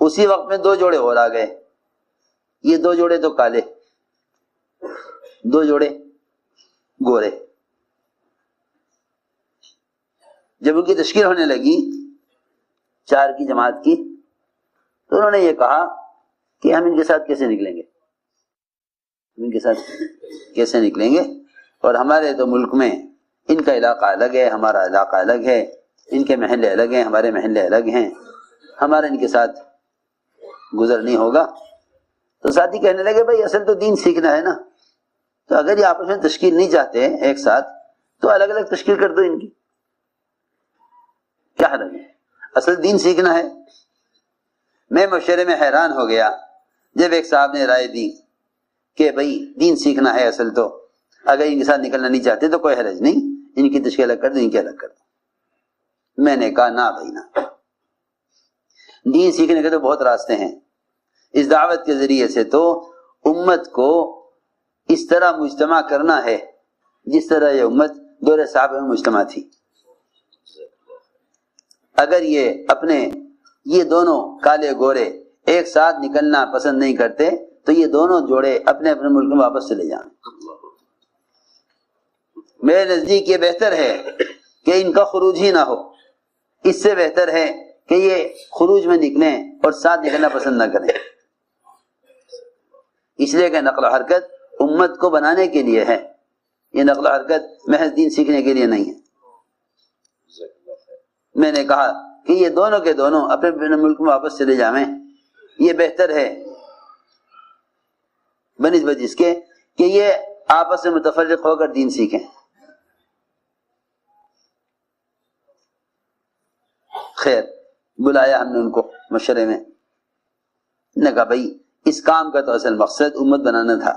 اسی وقت میں 2 جوڑے اور آ گئے. یہ 2 جوڑے تو کالے، 2 جوڑے گورے. جب ان کی تشکیل ہونے لگی 4 کی جماعت کی، تو انہوں نے یہ کہا کہ ہم ان کے ساتھ کیسے نکلیں گے، ان کے ساتھ کیسے نکلیں گے، اور ہمارے تو ملک میں ان کا علاقہ الگ ہے، ہمارا علاقہ الگ ہے، ان کے محلے الگ ہیں، ہمارے محلے الگ ہیں، ہمارا ان کے ساتھ گزر نہیں ہوگا. تو ساتھی کہنے لگے بھائی اصل تو دین سیکھنا ہے نا، تو اگر یہ آپس میں تشکیل نہیں چاہتے ایک ساتھ تو الگ الگ تشکیل کر دو ان کی، کیا حرج ہے، اصل دین سیکھنا ہے. میں مشورے میں حیران ہو گیا جب ایک صاحب نے رائے دی کہ بھائی دین سیکھنا ہے اصل تو، اگر ان کے ساتھ نکلنا نہیں چاہتے تو کوئی حرج نہیں، ان کی تشکیل الگ کر دو، ان کی الگ کر دو. میں نے کہا نہ بھائی نہ، دین سیکھنے کے تو بہت راستے ہیں. اس دعوت کے ذریعے سے تو امت کو اس طرح مجتمع کرنا ہے جس طرح یہ امت دور صحابہ میں مجتمع تھی. اگر یہ اپنے یہ دونوں کالے گورے ایک ساتھ نکلنا پسند نہیں کرتے تو یہ دونوں جوڑے اپنے اپنے ملک میں واپس چلے جائیں. میرے نزدیک یہ بہتر ہے کہ ان کا خروج ہی نہ ہو، اس سے بہتر ہے کہ یہ خروج میں نکلیں اور ساتھ نکلنا پسند نہ کریں. اس لیے کہ نقل و حرکت امت کو بنانے کے لیے ہے، یہ نقل و حرکت محض دین سیکھنے کے لیے نہیں ہے. میں نے کہا کہ یہ دونوں کے دونوں اپنے اپنے ملک میں واپس چلے جائیں، یہ بہتر ہے بنسبت اس کے کہ یہ آپس میں متفرق ہو کر دین سیکھیں. خیر بلایا ہم نے ان کو مشورے میں، نے کہا بھائی اس کام کا تو اصل مقصد امت بنانا تھا.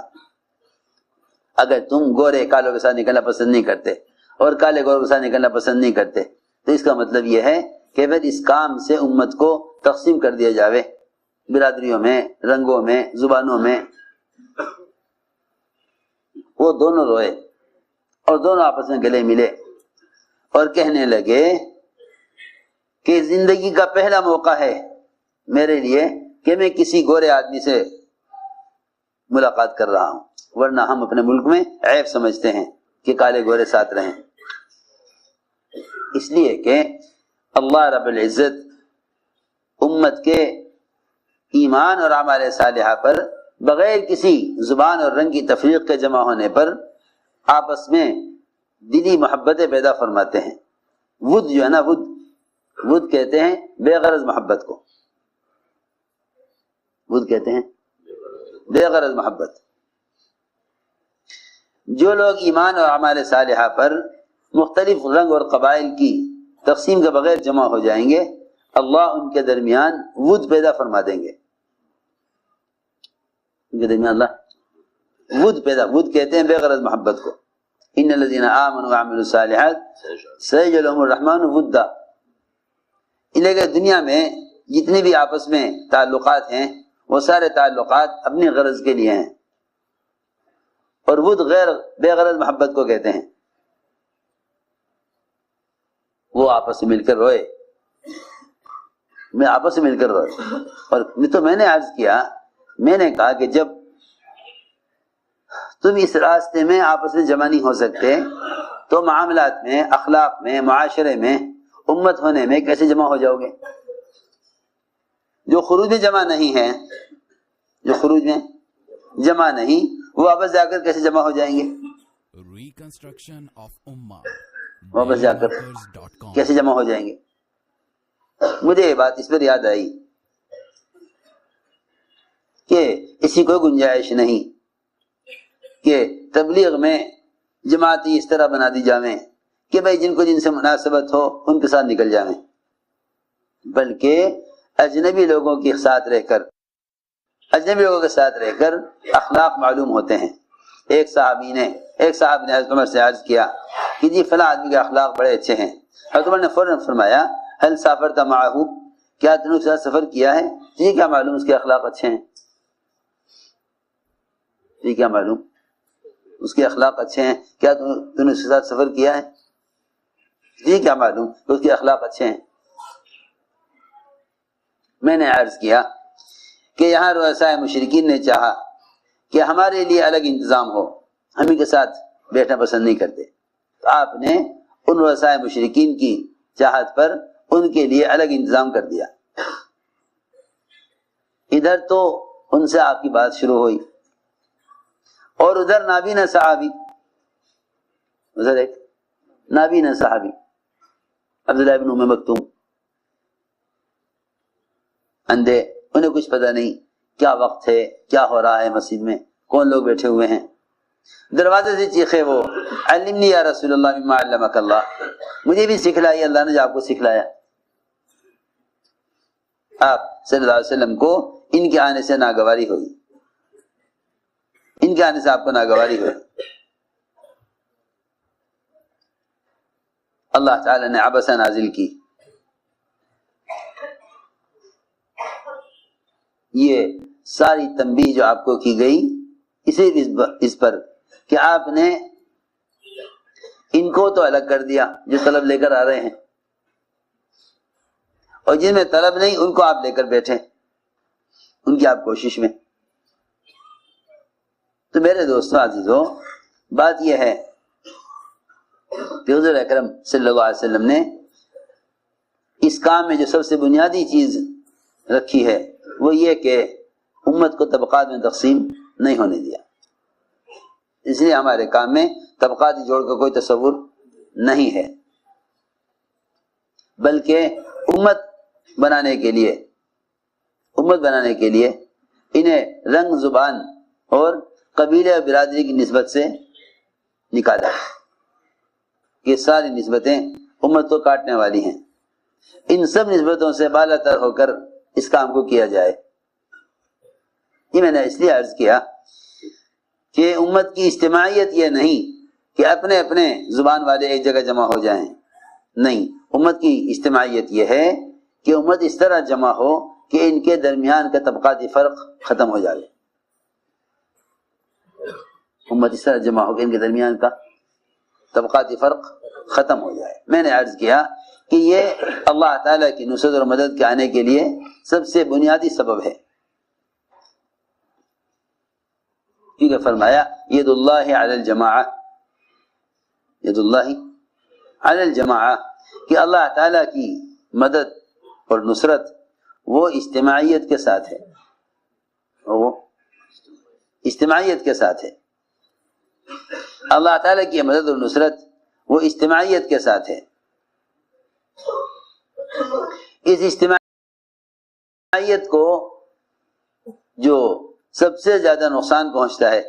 اگر تم گورے کالوں کے ساتھ نکلنا پسند نہیں کرتے اور کالے گوروں کے ساتھ نکلنا پسند نہیں کرتے تو اس کا مطلب یہ ہے کہ پھر اس کام سے امت کو تقسیم کر دیا جاوے، برادریوں میں، رنگوں میں، زبانوں میں. وہ دونوں روئے اور دونوں آپس میں گلے ملے اور کہنے لگے کہ زندگی کا پہلا موقع ہے میرے لیے کہ میں کسی گورے آدمی سے ملاقات کر رہا ہوں، ورنہ ہم اپنے ملک میں عیب سمجھتے ہیں کہ کالے گورے ساتھ رہیں. اس لیے کہ اللہ رب العزت امت کے ایمان اور اعمال صالحہ پر بغیر کسی زبان اور رنگ کی تفریق کے جمع ہونے پر آپس میں دلی محبتیں پیدا فرماتے ہیں. ود جو ہے نا، ود کہتے ہیں بے غرض محبت کو، ود کہتے ہیں بے غرض محبت. جو لوگ ایمان اور اعمال صالحہ پر مختلف رنگ اور قبائل کی تقسیم کے بغیر جمع ہو جائیں گے، اللہ ان کے درمیان ود پیدا فرما دیں گے. ان کے درمیان اللہ ود کہتے ہیں بے غرض محبت کو. ان الذين آمنوا وعملوا الصالحات سيجعل لهم الرحمن ودا. لیکن دنیا میں جتنے بھی آپس میں تعلقات ہیں وہ سارے تعلقات اپنی غرض کے لیے ہیں، اور ود بے غرض محبت کو کہتے ہیں. وہ آپس میں مل کر روئے، آپس میں مل کر روئے. اور میں نے عرض کیا، میں نے کہا کہ جب تم اس راستے میں آپس میں جمع نہیں ہو سکتے تو معاملات میں، اخلاق میں، معاشرے میں، امت ہونے میں کیسے جمع ہو جاؤ گے؟ جو خروج میں جمع نہیں ہے، جو خروج میں جمع نہیں، وہ واپس جا کر کیسے جمع ہو جائیں گے؟ واپس جا کر کیسے جمع ہو جائیں گے؟ مجھے یہ بات اس پر یاد آئی کہ اسی کوئی گنجائش نہیں کہ تبلیغ میں جماعتی اس طرح بنا دی جاویں کہ بھائی جن کو جن سے مناسبت ہو ان کے ساتھ نکل جاویں، بلکہ اجنبی لوگوں کے ساتھ رہ کر اخلاق معلوم ہوتے ہیں. ایک صاحب نے حضرت عمر سے عرض کیا کہ جی فلاں آدمی کے اخلاق بڑے اچھے ہیں. حضرت عمر نے فوراً فرمایا هل سافرت معه، کیا تم نے اس کے ساتھ سفر کیا ہے؟ جی کیا معلوم اس کے اخلاق اچھے ہیں، جی کیا معلوم اس کے اخلاق اچھے ہیں، کیا تم نے اس کے ساتھ سفر کیا ہے؟ جی کیا معلوم کہ اس کے اخلاق اچھے ہیں. میں نے عرض کیا کہ یہاں رؤسائے مشرکین نے چاہا کہ ہمارے لیے الگ انتظام ہو، ہم ہی کے ساتھ بیٹھنا پسند نہیں کرتے، تو آپ نے ان رؤسائے مشرکین کی چاہت پر ان کے لیے الگ انتظام کر دیا۔ ادھر تو ان سے آپ کی بات شروع ہوئی اور ادھر نابینا صحابی، ادھر ایک نابینا صحابی عبداللہ بن ام مکتوم، اندھے، انہیں کچھ پتہ نہیں کیا وقت ہے، کیا ہو رہا ہے مسجد میں، کون لوگ بیٹھے ہوئے ہیں، دروازے سے چیخے وہ، علمنی یا رسول اللہ مما علمک اللہ، مجھے بھی سکھلائیے اللہ نے جو آپ کو سکھلایا۔ آپ صلی اللہ علیہ وسلم کو ان کے آنے سے ناگواری ہوئی، ان کے آنے سے آپ کو ناگواری ہوئی۔ اللہ تعالی نے عبسہ نازل کی، یہ ساری تنبیہ جو آپ کو کی گئی اسے اس پر کہ آپ نے ان کو تو الگ کر دیا جو طلب لے کر آ رہے ہیں، اور جن میں طلب نہیں ان کو آپ لے کر بیٹھے ان کی آپ کوشش میں۔ تو میرے دوستوں عزیزوں، بات یہ ہے کہ حضور اکرم صلی اللہ علیہ وسلم نے اس کام میں جو سب سے بنیادی چیز رکھی ہے وہ یہ کہ امت کو طبقات میں تقسیم نہیں ہونے دیا۔ اس لیے ہمارے کام میں طبقاتی جوڑ کا کوئی تصور نہیں ہے، بلکہ امت بنانے کے لیے انہیں رنگ، زبان اور قبیلے اور برادری کی نسبت سے نکالا ہے۔ یہ ساری نسبتیں امت کو کاٹنے والی ہیں، ان سب نسبتوں سے بالا تر ہو کر اس کام کو کیا جائے۔ یہ میں نے اس لیے عرض کیا کہ امت کی اجتماعیت یہ نہیں کہ اپنے اپنے زبان والے ایک جگہ جمع ہو جائیں، نہیں، امت کی اجتماعیت یہ ہے کہ امت اس طرح جمع ہو کہ ان کے درمیان کا طبقاتی فرق ختم ہو جائے۔ امت اس طرح جمع ہو کہ ان کے درمیان کا طبقاتی فرق ختم ہو جائے۔ میں نے عرض کیا کہ یہ اللہ تعالیٰ کی نصرت اور مدد کے آنے کے لیے سب سے بنیادی سبب ہے، کیونکہ فرمایا ید اللہ علی الجماعہ، ید اللہ علی الجماعہ، کہ اللہ تعالیٰ کی مدد اور نصرت وہ اجتماعیت کے ساتھ ہے، وہ اجتماعیت کے ساتھ ہے۔ اللہ تعالیٰ کی مدد اور نصرت وہ اجتماعیت کے ساتھ ہے۔ اس اجتماعیت کو جو سب سے زیادہ نقصان پہنچتا ہے،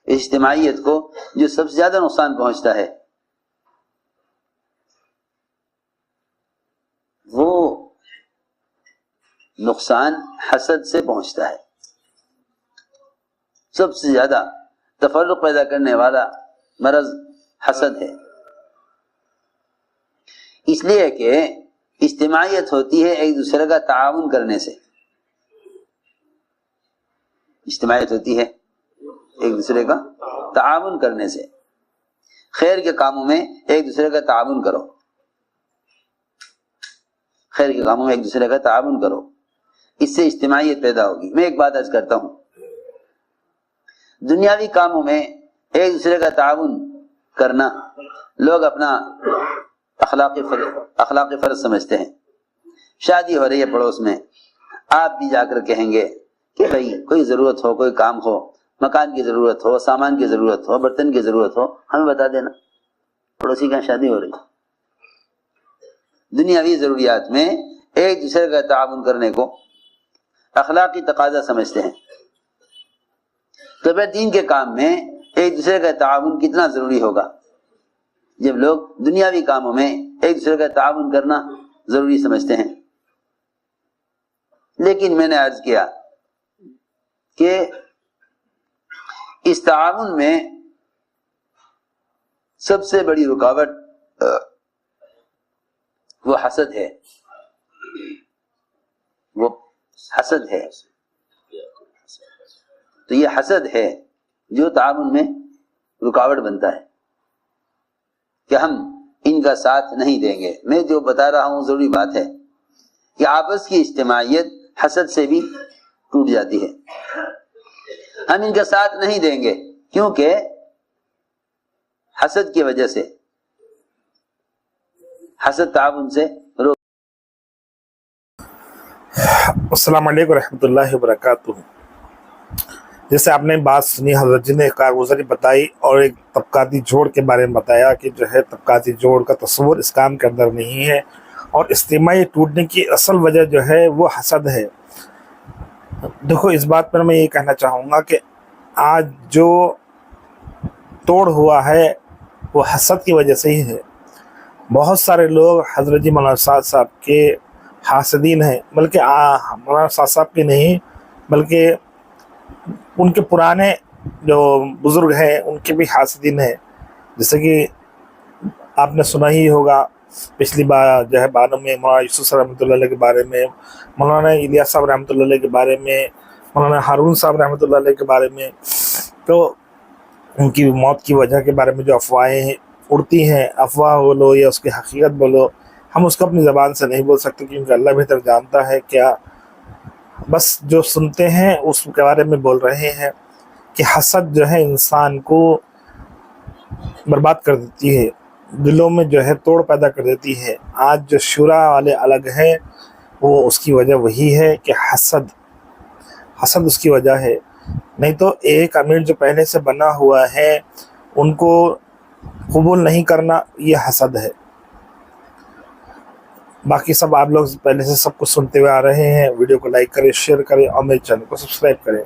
اجتماعیت کو جو سب سے زیادہ نقصان پہنچتا ہے وہ نقصان حسد سے پہنچتا ہے۔ سب سے زیادہ تفرق پیدا کرنے والا مرض حسد ہے، اس لیے کہ اجتماعیت ہوتی ہے ایک دوسرے کا تعاون کرنے سے، اجتماعیت ہوتی ہے ایک دوسرے کا تعاون کرنے سے۔ خیر کے کاموں میں ایک دوسرے کا تعاون کرو، خیر کے کاموں میں ایک دوسرے کا تعاون کرو، اس سے اجتماعیت پیدا ہوگی۔ میں ایک بات عرض کرتا ہوں، دنیاوی کاموں میں ایک دوسرے کا تعاون کرنا لوگ اپنا اخلاقی فرض سمجھتے ہیں۔ شادی ہو رہی ہے پڑوس میں، آپ بھی جا کر کہیں گے کہ بھائی کوئی ضرورت ہو، کوئی کام ہو، مکان کی ضرورت ہو، سامان کی ضرورت ہو، برتن کی ضرورت ہو، ہمیں بتا دینا، پڑوسی کا شادی ہو رہی۔ دنیاوی ضروریات میں ایک دوسرے کا تعاون کرنے کو اخلاقی تقاضا سمجھتے ہیں، تو پھر دین کے کام میں ایک دوسرے کا تعاون کتنا ضروری ہوگا جب لوگ دنیاوی کاموں میں ایک دوسرے کا تعاون کرنا ضروری سمجھتے ہیں۔ لیکن میں نے عرض کیا کہ اس تعاون میں سب سے بڑی رکاوٹ وہ حسد ہے، وہ حسد ہے۔ تو یہ حسد ہے جو تعاون میں رکاوٹ بنتا ہے کہ ہم ان کا ساتھ نہیں دیں گے. میں جو بتا رہا ہوں ضروری بات ہے کہ آپس کی اجتماعیت حسد سے بھی ٹوٹ جاتی ہے. ہم ان کا ساتھ نہیں دیں گے کیونکہ حسد کی وجہ سے حسد تعاون سے روک. السلام علیکم ورحمۃ اللہ وبرکاتہ. جیسے آپ نے بات سنی، حضرت جی نے کارگزاری بتائی اور ایک طبقاتی جوڑ کے بارے میں بتایا کہ جو ہے طبقاتی جوڑ کا تصور اسلام کے اندر نہیں ہے، اور اجتماعی ٹوٹنے کی اصل وجہ جو ہے وہ حسد ہے. دیکھو، اس بات پر میں یہ کہنا چاہوں گا کہ آج جو توڑ ہوا ہے وہ حسد کی وجہ سے ہی ہے. بہت سارے لوگ حضرت جی مولانا صاحب کے حاسدین ہیں، بلکہ مولانا صاحب کے نہیں بلکہ ان کے پرانے جو بزرگ ہیں ان کے بھی حاسدین ہیں. جیسے کہ آپ نے سنا ہی ہوگا پچھلی بار جو ہے باروں میں مولانا یوسف صاحب رحمۃ اللہ علیہ کے بارے میں، مولانا الیاس صاحب رحمۃ اللہ علیہ کے بارے میں، مولانا ہارون صاحب رحمۃ اللہ علیہ کے بارے میں. تو ان کی موت کی وجہ کے بارے میں جو افواہیں اڑتی ہیں، افواہ بولو یا اس کی حقیقت بولو، ہم اس کو اپنی زبان سے نہیں بول سکتے کیونکہ اللہ بہتر جانتا ہے. کیا بس جو سنتے ہیں اس کے بارے میں بول رہے ہیں کہ حسد جو ہے انسان کو برباد کر دیتی ہے، دلوں میں جو ہے توڑ پیدا کر دیتی ہے. آج جو شورا والے الگ ہیں وہ اس کی وجہ وہی ہے کہ حسد اس کی وجہ ہے. نہیں تو ایک امیر جو پہلے سے بنا ہوا ہے ان کو قبول نہیں کرنا یہ حسد ہے. باقی سب آپ لوگ پہلے سے سب کچھ سنتے ہوئے آ رہے ہیں. ویڈیو کو لائک کریں، شیئر کریں اور میرے چینل کو سبسکرائب کریں.